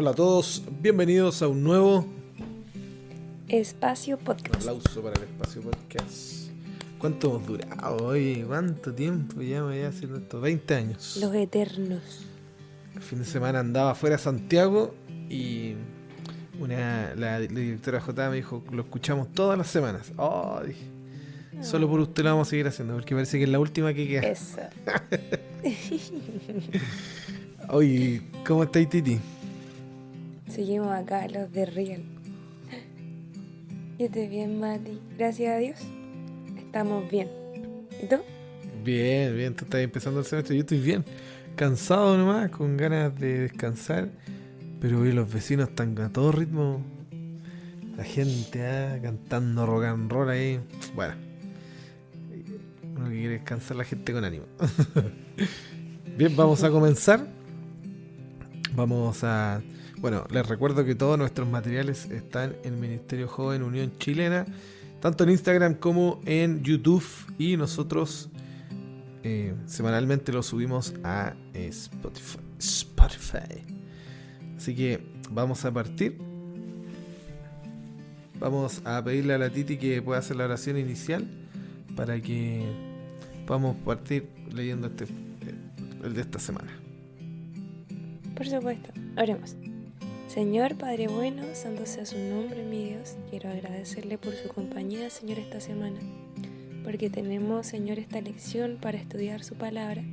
Hola a todos, bienvenidos a un nuevo Espacio Podcast. aplauso para el Espacio Podcast. ¿Cuánto hemos durado hoy? ¿Cuánto tiempo llevamos ya haciendo esto? 20 años. Los eternos. El fin de semana andaba fuera de Santiago y la directora J me dijo, lo escuchamos todas las semanas. Oh, dije, solo por usted lo vamos a seguir haciendo, porque parece que es la última que queda. Eso. Oye, ¿cómo estáis, Titi? Seguimos acá, los de Real. Yo estoy bien, Mati. Gracias a Dios. Estamos bien. ¿Y tú? Bien, bien, tú estás empezando el semestre, yo estoy bien. Cansado nomás, con ganas de descansar. Pero hoy los vecinos están a todo ritmo. La gente cantando rock and roll ahí. Bueno, uno que quiere descansar, la gente con ánimo. Bien, vamos a comenzar. Bueno, les recuerdo que todos nuestros materiales están en Ministerio Joven Unión Chilena, tanto en Instagram como en YouTube, y nosotros semanalmente lo subimos a Spotify. Así que vamos a partir. Vamos a pedirle a la Titi que pueda hacer la oración inicial para que podamos partir leyendo el de esta semana. Por supuesto. Oremos. Señor Padre bueno, santo sea su nombre, mi Dios. Quiero agradecerle por su compañía, Señor, esta semana, porque tenemos, Señor, esta lección para estudiar su palabra.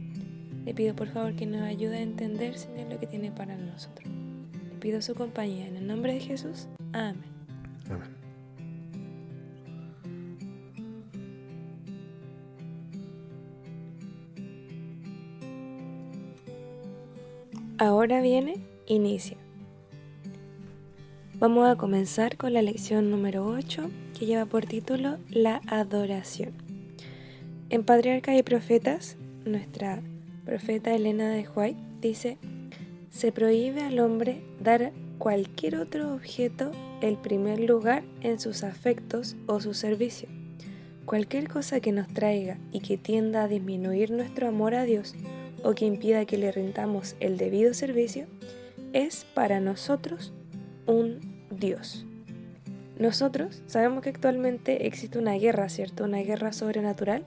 Le pido por favor que nos ayude a entender, Señor, lo que tiene para nosotros. Le pido su compañía en el nombre de Jesús. Amén. Amén. Ahora viene, inicia. Vamos a comenzar con la lección número 8, que lleva por título La adoración. En Patriarcas y Profetas, nuestra profeta Elena de White dice: se prohíbe al hombre dar cualquier otro objeto el primer lugar en sus afectos o su servicio. Cualquier cosa que nos traiga y que tienda a disminuir nuestro amor a Dios o que impida que le rindamos el debido servicio es para nosotros un Dios. Nosotros sabemos que actualmente existe una guerra, ¿cierto? Una guerra sobrenatural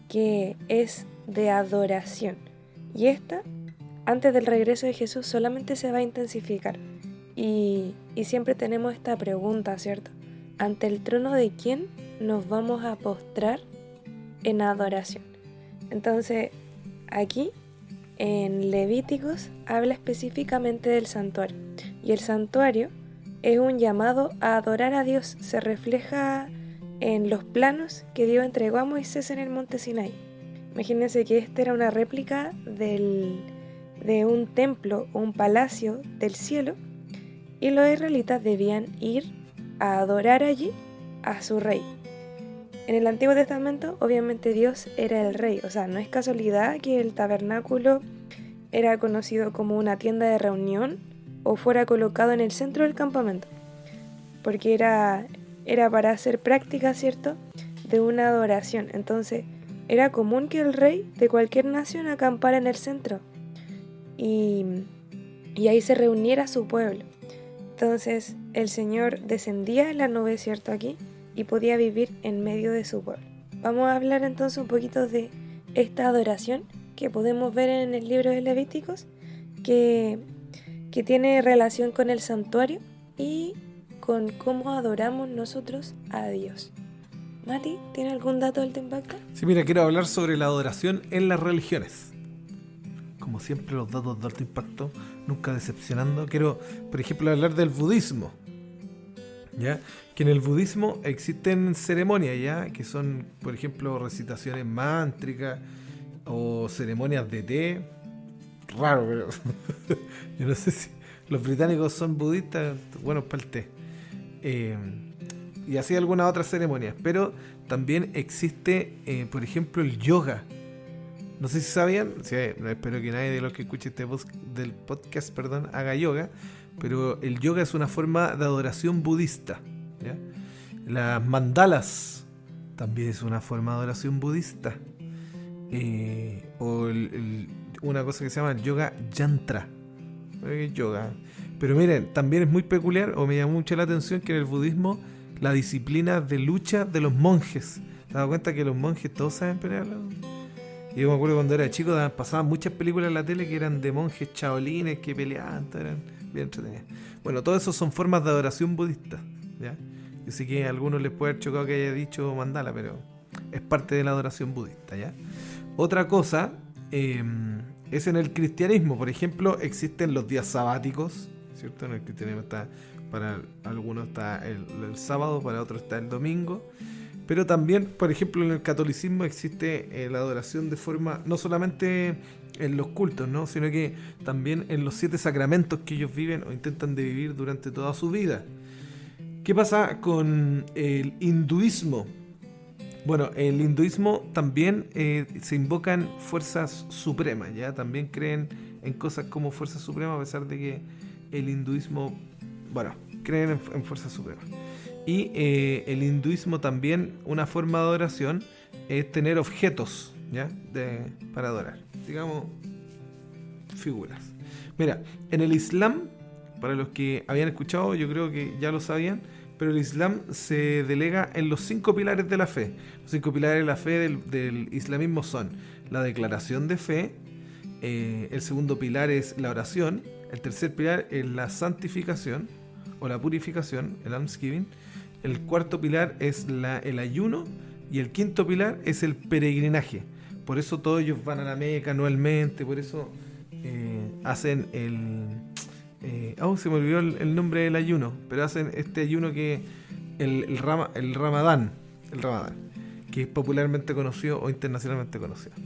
que es de adoración. Y esta, antes del regreso de Jesús, solamente se va a intensificar. Y siempre tenemos esta pregunta, ¿cierto? ¿Ante el trono de quién nos vamos a postrar en adoración? Entonces, aquí en Levíticos habla específicamente del santuario. Y el santuario es un llamado a adorar a Dios. Se refleja en los planos que Dios entregó a Moisés en el monte Sinai. Imagínense que esta era una réplica de un templo o un palacio del cielo, y los israelitas debían ir a adorar allí a su rey. En el Antiguo Testamento, obviamente, Dios era el rey. O sea, no es casualidad que el tabernáculo era conocido como una tienda de reunión o fuera colocado en el centro del campamento, porque era para hacer práctica, ¿cierto?, de una adoración. Entonces, era común que el rey de cualquier nación acampara en el centro y ahí se reuniera su pueblo. Entonces, el Señor descendía en la nube, ¿cierto?, aquí, y podía vivir en medio de su pueblo. Vamos a hablar entonces un poquito de esta adoración que podemos ver en el libro de Levíticos, que tiene relación con el santuario y con cómo adoramos nosotros a Dios. Mati, ¿tiene algún dato del impacto? Sí, mira, quiero hablar sobre la adoración en las religiones. Como siempre, los datos de alto impacto, nunca decepcionando. Quiero, por ejemplo, hablar del budismo. ¿Ya? Que en el budismo existen ceremonias, ¿ya? Que son, por ejemplo, recitaciones mántricas o ceremonias de té. Raro, pero yo no sé si los británicos son budistas, buenos para el té. Y así algunas otras ceremonias. Pero también existe, por ejemplo, el yoga. No sé si sabían, espero que nadie de los que escuche del podcast, haga yoga. Pero el yoga es una forma de adoración budista, ¿ya? Las mandalas también es una forma de adoración budista. O una cosa que se llama yoga yantra. Yoga. Pero miren, también es muy peculiar, o me llamó mucho la atención, que en el budismo la disciplina de lucha de los monjes. ¿Te has dado cuenta que los monjes todos saben pelear? Y yo me acuerdo cuando era chico, pasaban muchas películas en la tele que eran de monjes chaolines que peleaban, eran bien entretenidas. Bueno, todo eso son formas de adoración budista, ¿ya? Yo sé que a algunos les puede haber chocado que haya dicho mandala, pero es parte de la adoración budista, ¿ya? Otra cosa es en el cristianismo. Por ejemplo, existen los días sabáticos, ¿cierto? En el cristianismo para algunos está el sábado, para otros está el domingo. Pero también, por ejemplo, en el catolicismo existe la adoración de forma, no solamente en los cultos, ¿no? Sino que también en los 7 sacramentos que ellos viven o intentan de vivir durante toda su vida. ¿Qué pasa con el hinduismo? Bueno, el hinduismo también se invocan fuerzas supremas, ¿ya? También creen en cosas como fuerzas supremas, a pesar de que el hinduismo, bueno, creen en fuerzas supremas. Y el hinduismo también, una forma de adoración es tener objetos, ¿ya? Para adorar, digamos, figuras. Mira, en el Islam, para los que habían escuchado, yo creo que ya lo sabían, pero el Islam se delega en los 5 pilares de la fe. Los 5 pilares de la fe del islamismo son la declaración de fe, el segundo pilar es la oración, el tercer pilar es la santificación o la purificación, el almsgiving, el cuarto pilar es el ayuno y el quinto pilar es el peregrinaje. Por eso todos ellos van a la Meca anualmente, por eso hacen se me olvidó el nombre del ayuno, pero hacen este ayuno que el Ramadán, que es popularmente conocido o internacionalmente conocido,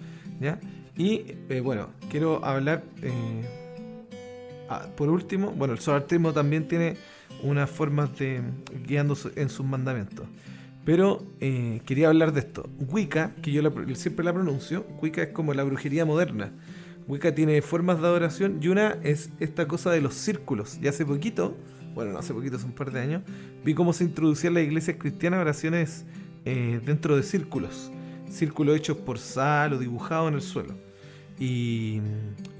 ¿ya? Y bueno, quiero hablar por último, bueno, el zoroastrismo también tiene unas formas de guiándose en sus mandamientos, pero quería hablar de esto. Wicca, que yo siempre la pronuncio, Wicca es como la brujería moderna. Wicca tiene formas de adoración y una es esta cosa de los círculos. Y hace poquito, bueno, no hace poquito, hace un par de años, vi cómo se introducían las iglesias cristianas oraciones dentro de círculos hechos por sal o dibujados en el suelo. Y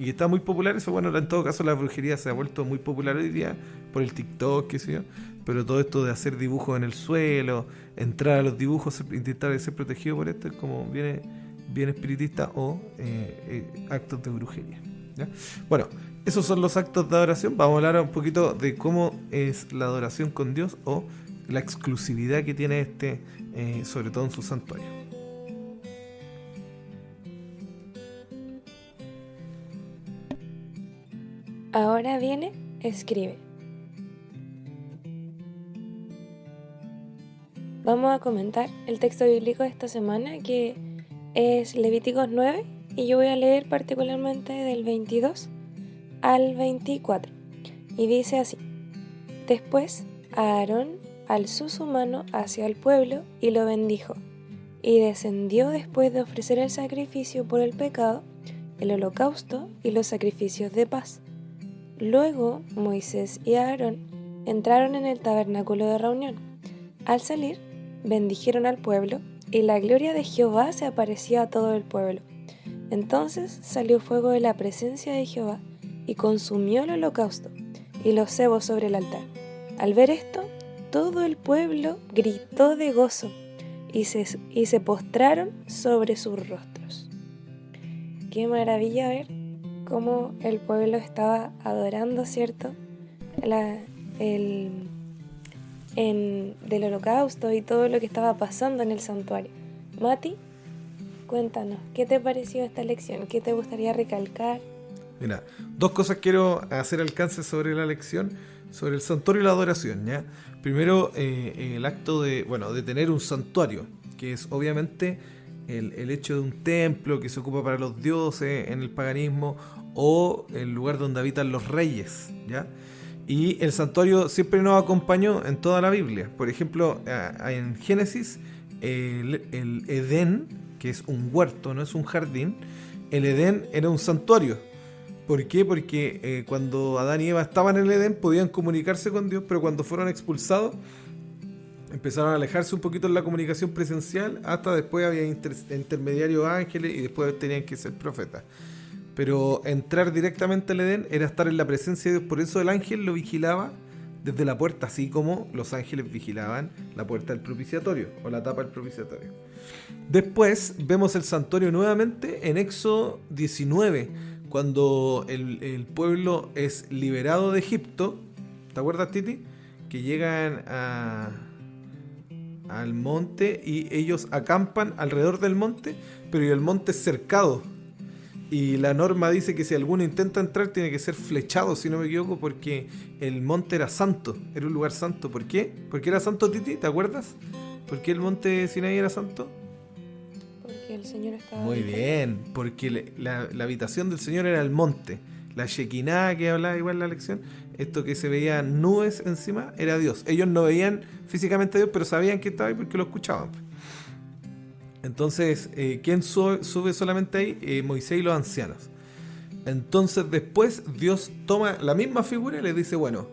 está muy popular eso. Bueno, en todo caso la brujería se ha vuelto muy popular hoy día por el TikTok, qué sé yo. Pero todo esto de hacer dibujos en el suelo, entrar a los dibujos, intentar ser protegido por esto, es como bien espiritista o actos de brujería, ¿ya? Bueno, esos son los actos de adoración. Vamos a hablar un poquito de cómo es la adoración con Dios o la exclusividad que tiene sobre todo en su santuario. Ahora viene, escribe. Vamos a comentar el texto bíblico de esta semana, que es Levíticos 9, y yo voy a leer particularmente del 22 al 24. Y dice así: Después Aarón alzó su mano hacia el pueblo y lo bendijo, y descendió después de ofrecer el sacrificio por el pecado, el holocausto y los sacrificios de paz. Luego Moisés y Aarón entraron en el tabernáculo de reunión. Al salir, bendijeron al pueblo, y la gloria de Jehová se apareció a todo el pueblo. Entonces salió fuego de la presencia de Jehová y consumió el holocausto y los cebos sobre el altar. Al ver esto, todo el pueblo gritó de gozo y se postraron sobre sus rostros. Qué maravilla ver cómo el pueblo estaba adorando, ¿cierto? Del holocausto y todo lo que estaba pasando en el santuario. Mati, cuéntanos, ¿qué te pareció esta lección? ¿Qué te gustaría recalcar? Mira, 2 cosas quiero hacer alcance sobre la lección, sobre el santuario y la adoración, ¿ya? Primero, el acto de tener un santuario, que es obviamente el hecho de un templo que se ocupa para los dioses en el paganismo, o el lugar donde habitan los reyes, ¿ya? Y el santuario siempre nos acompañó en toda la Biblia. Por ejemplo, en Génesis, el Edén, que es un huerto, no es un jardín, el Edén era un santuario. ¿Por qué? Porque cuando Adán y Eva estaban en el Edén podían comunicarse con Dios, pero cuando fueron expulsados empezaron a alejarse un poquito en la comunicación presencial, hasta después había intermediarios ángeles y después tenían que ser profetas. Pero entrar directamente al Edén era estar en la presencia de Dios. Por eso el ángel lo vigilaba desde la puerta, así como los ángeles vigilaban la puerta del propiciatorio o la tapa del propiciatorio. Después vemos el santuario nuevamente en Éxodo 19, cuando el pueblo es liberado de Egipto. ¿Te acuerdas, Titi? Que llegan al monte y ellos acampan alrededor del monte, pero el monte es cercado. Y la norma dice que si alguno intenta entrar tiene que ser flechado, si no me equivoco, porque el monte era santo, era un lugar santo. ¿Por qué? ¿Por qué era santo, Titi? ¿Te acuerdas? ¿Por qué el monte Sinaí era santo? Porque el Señor estaba... Muy bien, porque la habitación del Señor era el monte. La Shekinah que hablaba igual en la lección, esto que se veían nubes encima, era Dios. Ellos no veían físicamente a Dios, pero sabían que estaba ahí porque lo escuchaban. Entonces, ¿quién sube solamente ahí? Moisés y los ancianos. Entonces después Dios toma la misma figura y les dice, bueno,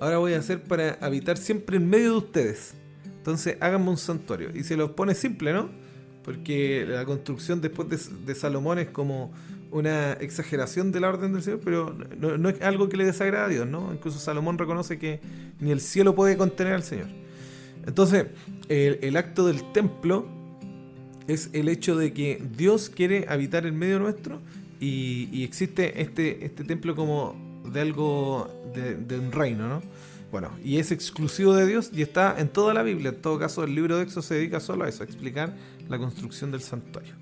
ahora voy a hacer para habitar siempre en medio de ustedes. Entonces háganme un santuario. Y se lo pone simple, ¿no? Porque la construcción después de Salomón es como una exageración de la orden del Señor, pero no es algo que le desagrada a Dios, ¿no? Incluso Salomón reconoce que ni el cielo puede contener al Señor. Entonces, el acto del templo es el hecho de que Dios quiere habitar en medio nuestro y existe este templo como de algo de un reino, ¿no? Bueno, y es exclusivo de Dios y está en toda la Biblia. En todo caso, el libro de Éxodo se dedica solo a eso, a explicar la construcción del santuario.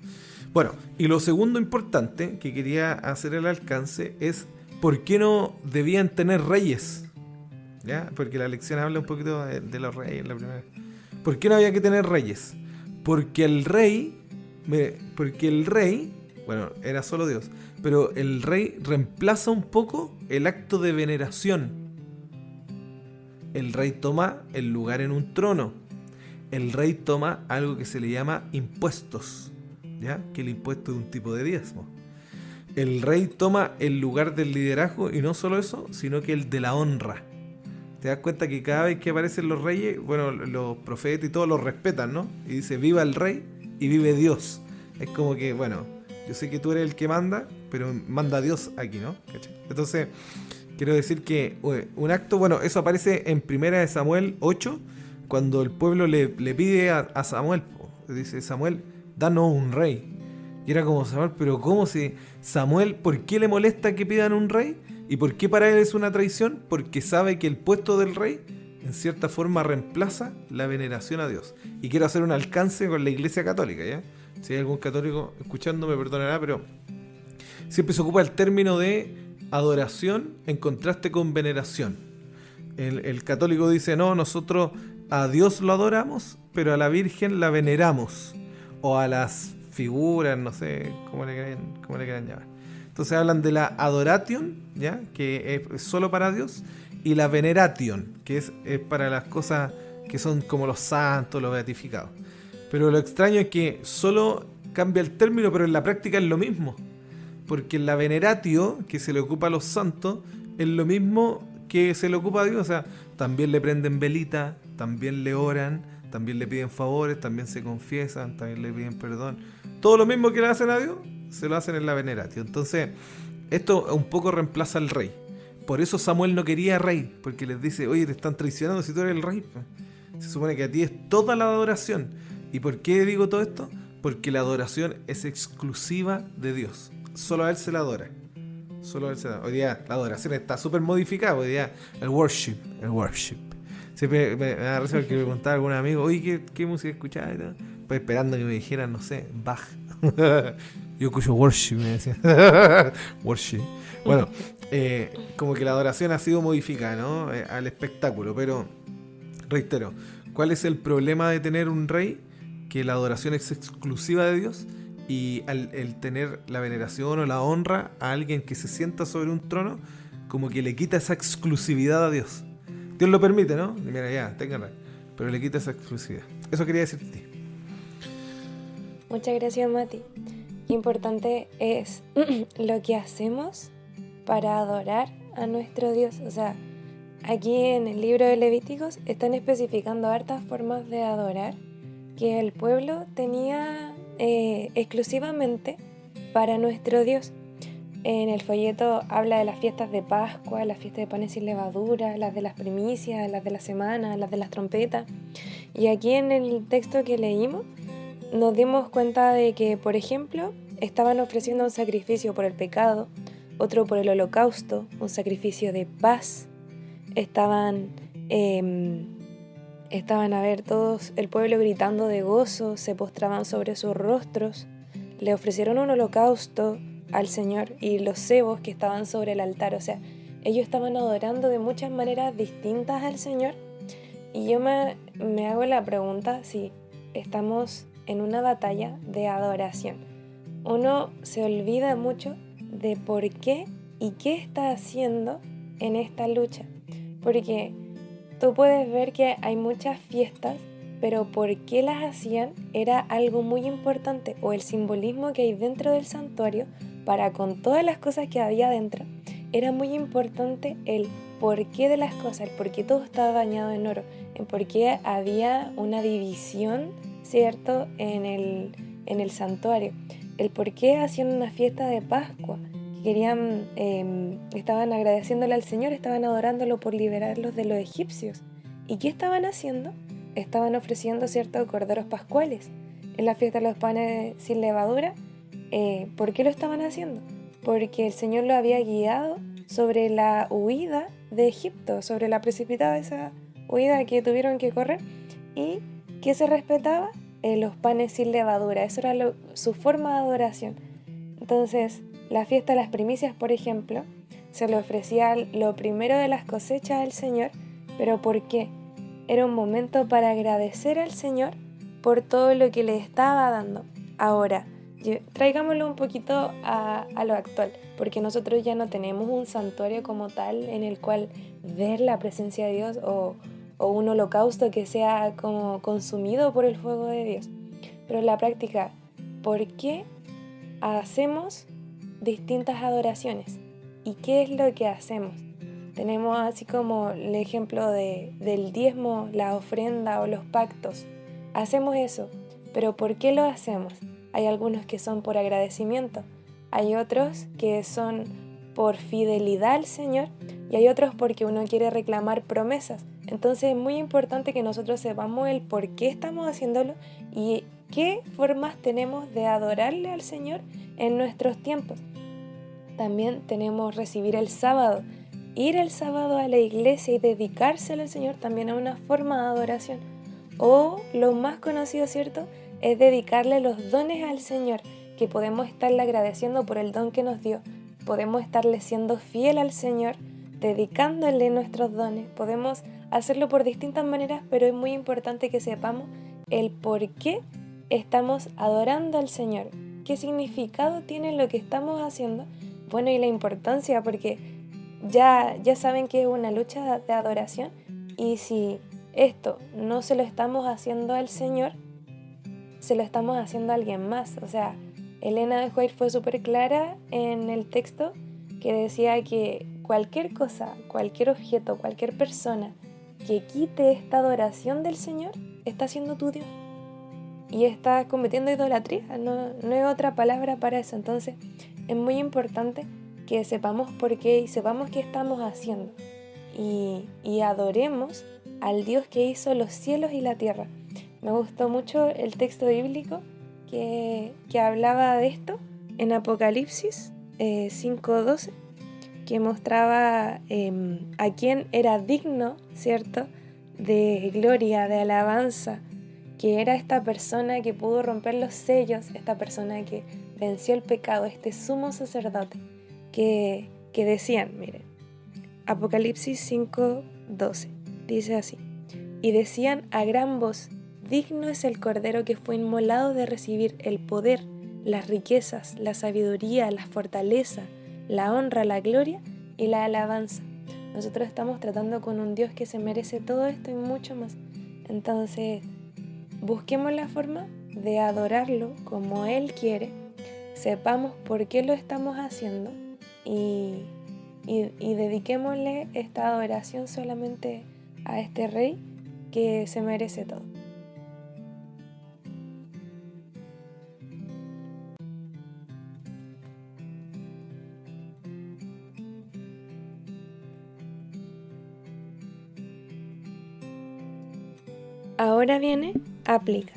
Bueno, y lo segundo importante que quería hacer el alcance es ¿por qué no debían tener reyes? ¿Ya? Porque la lección habla un poquito de los reyes la primera vez. ¿Por qué no había que tener reyes? Porque el rey, bueno, era solo Dios, pero el rey reemplaza un poco el acto de veneración. El rey toma el lugar en un trono. El rey toma algo que se le llama impuestos, ¿ya? Que el impuesto es un tipo de diezmo. El rey toma el lugar del liderazgo y no solo eso, sino que el de la honra. Te das cuenta que cada vez que aparecen los reyes, bueno, los profetas y todos los respetan, ¿no? Y dice, viva el rey y vive Dios. Es como que, bueno, yo sé que tú eres el que manda, pero manda Dios aquí, ¿no? ¿Cachai? Entonces, quiero decir que un acto, bueno, eso aparece en 1 Samuel 8, cuando el pueblo le pide a Samuel, dice, Samuel, danos un rey. Y era como, Samuel, pero ¿cómo si Samuel, por qué le molesta que pidan un rey? ¿Y por qué para él es una traición? Porque sabe que el puesto del rey, en cierta forma, reemplaza la veneración a Dios. Y quiero hacer un alcance con la Iglesia Católica, ¿ya? Si hay algún católico escuchando, me perdonará, pero siempre se ocupa el término de adoración en contraste con veneración. El católico dice, no, nosotros a Dios lo adoramos, pero a la Virgen la veneramos. O a las figuras, no sé cómo le quieran llamar. Entonces hablan de la adoration, ¿ya? Que es solo para Dios, y la veneration, que es para las cosas que son como los santos, los beatificados. Pero lo extraño es que solo cambia el término, pero en la práctica es lo mismo. Porque la veneratio, que se le ocupa a los santos, es lo mismo que se le ocupa a Dios. O sea, también le prenden velita, también le oran, también le piden favores, también se confiesan, también le piden perdón. Todo lo mismo que le hacen a Dios, se lo hacen en la veneratio. Entonces, esto un poco reemplaza al rey. Por eso Samuel no quería rey, porque les dice, oye, te están traicionando si tú eres el rey. Se supone que a ti es toda la adoración. ¿Y por qué digo todo esto? Porque la adoración es exclusiva de Dios. Solo a Él se la adora. Solo a Él se la adora. Hoy día la adoración está súper modificada. Hoy día el worship. Siempre me da risa porque me preguntaba a algún amigo, oye, ¿qué música escuchaba? Pues esperando que me dijeran, no sé, Bach. Yo escucho worship, me decían. Worship. Bueno, como que la adoración ha sido modificada, ¿no? Al espectáculo, pero reitero, ¿cuál es el problema de tener un rey? Que la adoración es exclusiva de Dios y el tener la veneración o la honra a alguien que se sienta sobre un trono, como que le quita esa exclusividad a Dios. Dios lo permite, ¿no? Y mira, ya, ténganla, pero le quita esa exclusividad. Eso quería decirte. Muchas gracias, Mati. Qué importante es lo que hacemos para adorar a nuestro Dios. O sea, aquí en el libro de Levíticos están especificando hartas formas de adorar que el pueblo tenía exclusivamente para nuestro Dios. En el folleto habla de las fiestas de Pascua, las fiestas de panes sin levadura, las de las primicias, las de la semana, las de las trompetas. Y aquí en el texto que leímos nos dimos cuenta de que, por ejemplo, estaban ofreciendo un sacrificio por el pecado, otro por el holocausto, un sacrificio de paz. Estaban a ver todos el pueblo gritando de gozo, se postraban sobre sus rostros, le ofrecieron un holocausto al Señor y los cebos que estaban sobre el altar. O sea, ellos estaban adorando de muchas maneras distintas al Señor. Y yo me hago la pregunta si estamos en una batalla de adoración. Uno se olvida mucho de por qué y qué está haciendo en esta lucha. Porque tú puedes ver que hay muchas fiestas, pero por qué las hacían era algo muy importante, o el simbolismo que hay dentro del santuario para con todas las cosas que había dentro. Era muy importante el porqué de las cosas, el por qué todo estaba bañado en oro, el por qué había una división, ¿cierto?, en el santuario, el por qué hacían una fiesta de Pascua, querían, estaban agradeciéndole al Señor, estaban adorándolo por liberarlos de los egipcios. ¿Y qué estaban haciendo? Estaban ofreciendo, ¿cierto?, corderos pascuales en la fiesta de los panes sin levadura. ¿Por qué lo estaban haciendo? Porque el Señor lo había guiado sobre la huida de Egipto, sobre la precipitada esa huida que tuvieron que correr. ¿Y qué se respetaba? Los panes sin levadura. Eso era su forma de adoración. Entonces, la fiesta de las primicias, por ejemplo, se le ofrecía lo primero de las cosechas al Señor. ¿Pero por qué? Era un momento para agradecer al Señor por todo lo que le estaba dando. Ahora, traigámoslo un poquito a lo actual, porque nosotros ya no tenemos un santuario como tal en el cual ver la presencia de Dios o un holocausto que sea como consumido por el fuego de Dios. Pero en la práctica, ¿por qué hacemos distintas adoraciones? ¿Y qué es lo que hacemos? Tenemos así como el ejemplo del diezmo, la ofrenda o los pactos. Hacemos eso, pero ¿por qué lo hacemos? Hay algunos que son por agradecimiento, hay otros que son por fidelidad al Señor y hay otros porque uno quiere reclamar promesas. Entonces es muy importante que nosotros sepamos el por qué estamos haciéndolo y qué formas tenemos de adorarle al Señor en nuestros tiempos. También tenemos recibir el sábado. Ir el sábado a la iglesia y dedicárselo al Señor también es una forma de adoración. O lo más conocido, ¿cierto?, es dedicarle los dones al Señor, que podemos estarle agradeciendo por el don que nos dio. Podemos estarle siendo fiel al Señor, dedicándole nuestros dones. Podemos hacerlo por distintas maneras, pero es muy importante que sepamos el por qué estamos adorando al Señor. ¿Qué significado tiene lo que estamos haciendo? Bueno, y la importancia, porque ya saben que es una lucha de adoración, y si esto no se lo estamos haciendo al Señor, se lo estamos haciendo a alguien más. O sea, Elena de White fue súper clara en el texto que decía que cualquier cosa, cualquier objeto, cualquier persona que quite esta adoración del Señor está siendo tu Dios y está cometiendo idolatría. No hay otra palabra para eso. Entonces es muy importante que sepamos por qué y sepamos qué estamos haciendo y adoremos al Dios que hizo los cielos y la tierra. Me gustó mucho el texto bíblico que hablaba de esto en Apocalipsis 5:12, que mostraba a quién era digno, ¿cierto?, de gloria, de alabanza, que era esta persona que pudo romper los sellos, esta persona que venció el pecado, este sumo sacerdote, que decían, miren, Apocalipsis 5:12, dice así: y decían a gran voz, digno es el Cordero que fue inmolado de recibir el poder, las riquezas, la sabiduría, la fortaleza, la honra, la gloria y la alabanza. Nosotros estamos tratando con un Dios que se merece todo esto y mucho más. Entonces, busquemos la forma de adorarlo como Él quiere, sepamos por qué lo estamos haciendo y dediquémosle esta adoración solamente a este Rey que se merece todo. Ahora viene, aplica.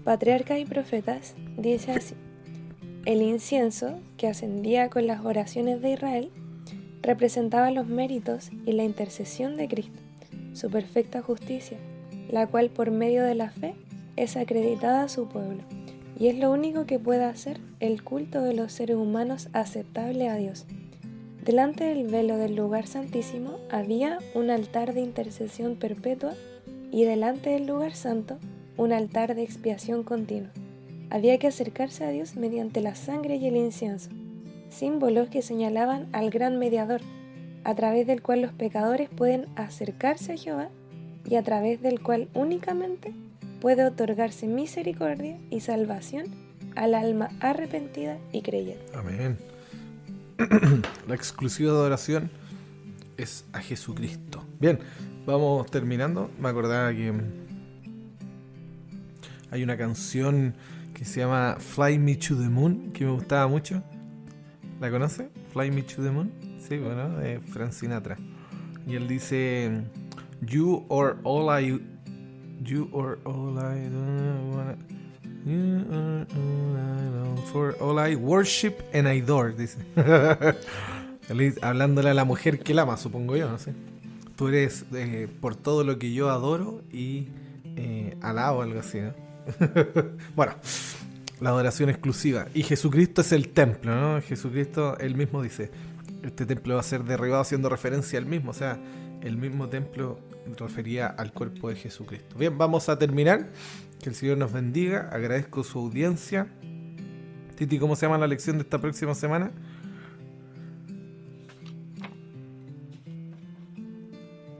Patriarcas y Profetas dice así: el incienso que ascendía con las oraciones de Israel representaba los méritos y la intercesión de Cristo, su perfecta justicia, la cual por medio de la fe es acreditada a su pueblo, y es lo único que puede hacer el culto de los seres humanos aceptable a Dios. Delante del velo del lugar santísimo había un altar de intercesión perpetua y delante del lugar santo un altar de expiación continua. Había que acercarse a Dios mediante la sangre y el incienso, símbolos que señalaban al gran mediador, a través del cual los pecadores pueden acercarse a Jehová y a través del cual únicamente puede otorgarse misericordia y salvación al alma arrepentida y creyente. Amén. La exclusiva adoración es a Jesucristo. Bien, vamos terminando. Me acordaba que hay una canción que se llama Fly Me to the Moon, que me gustaba mucho. ¿La conoce? Fly Me to the Moon. Sí, bueno, de Frank Sinatra. Y él dice: You are all I wanna. You are all I know, for all I worship and adore, dice. Hablándole a la mujer que la ama, supongo yo, no sé. Tú eres por todo lo que yo adoro y alabo, algo así, ¿no? Bueno, la adoración exclusiva. Y Jesucristo es el templo, ¿no? Jesucristo, él mismo dice: este templo va a ser derribado, haciendo referencia al mismo. O sea, el mismo templo refería al cuerpo de Jesucristo. Bien, vamos a terminar. Que el Señor nos bendiga. Agradezco su audiencia. Titi, ¿cómo se llama la lección de esta próxima semana?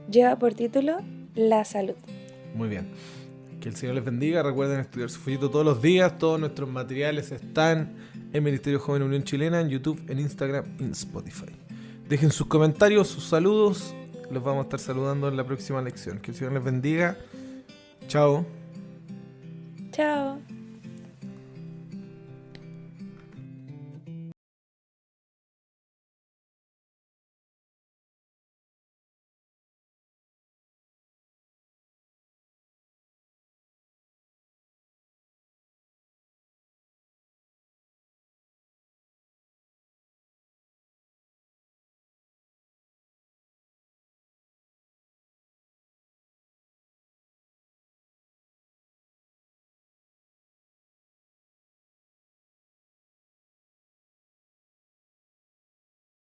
Lleva por título La salud. Muy bien. Que el Señor les bendiga. Recuerden estudiar su follito todos los días. Todos nuestros materiales están en Ministerio Joven Unión Chilena, en YouTube, en Instagram y en Spotify. Dejen sus comentarios, sus saludos. Los vamos a estar saludando en la próxima lección. Que el Señor les bendiga. Chao. Chao.